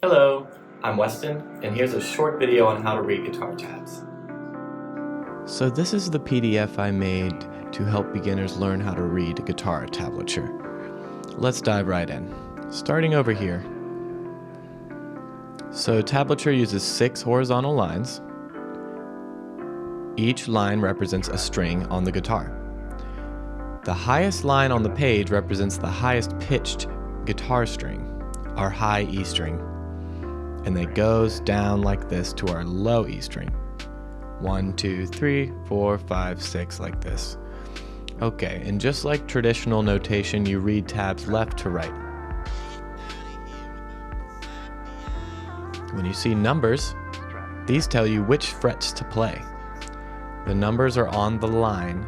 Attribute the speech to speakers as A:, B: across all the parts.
A: Hello, I'm Weston, and here's a short video on how to read guitar tabs.
B: So this is the PDF I made to help beginners learn how to read guitar tablature. Let's dive right in. Starting over here. So tablature uses 6 horizontal lines. Each line represents a string on the guitar. The highest line on the page represents the highest pitched guitar string, our high E string. And it goes down like this to our low E string. 1, 2, 3, 4, 5, 6, like this. Okay, and just like traditional notation, you read tabs left to right. When you see numbers, these tell you which frets to play. The numbers are on the line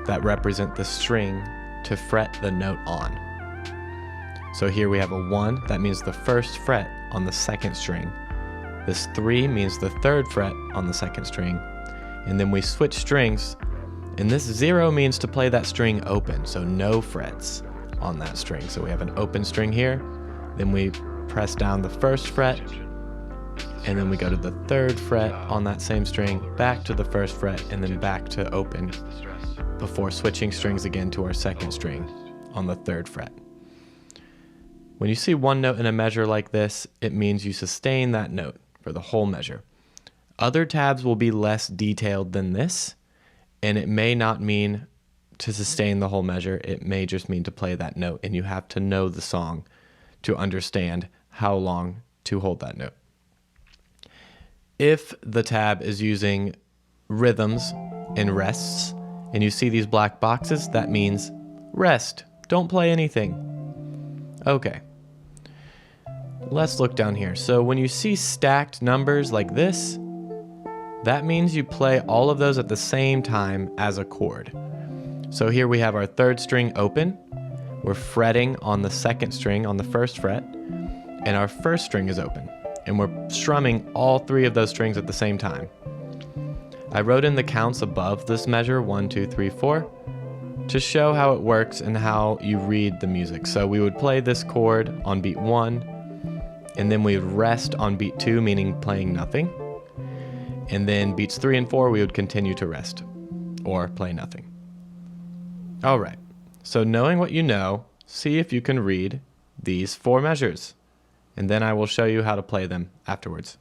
B: that represent the string to fret the note on. So here we have a 1, that means the first fret on the second string. This 3 means the third fret on the second string. And then we switch strings, and this 0 means to play that string open, so no frets on that string. So we have an open string here, then we press down the first fret, and then we go to the third fret on that same string, back to the first fret, and then back to open before switching strings again to our second string on the third fret. When you see one note in a measure like this, it means you sustain that note for the whole measure. Other tabs will be less detailed than this, and it may not mean to sustain the whole measure. It may just mean to play that note, and you have to know the song to understand how long to hold that note. If the tab is using rhythms and rests, and you see these black boxes, that means rest, don't play anything. Okay. Let's look down here. So when you see stacked numbers like this, that means you play all of those at the same time as a chord. So here we have our third string open. We're fretting on the second string on the first fret, and our first string is open. And we're strumming all 3 of those strings at the same time. I wrote in the counts above this measure, 1, 2, 3, 4, to show how it works and how you read the music. So we would play this chord on beat 1, and then we would rest on beat 2, meaning playing nothing. And then beats 3 and 4, we would continue to rest or play nothing. All right, so knowing what you know, see if you can read these 4 measures, and then I will show you how to play them afterwards.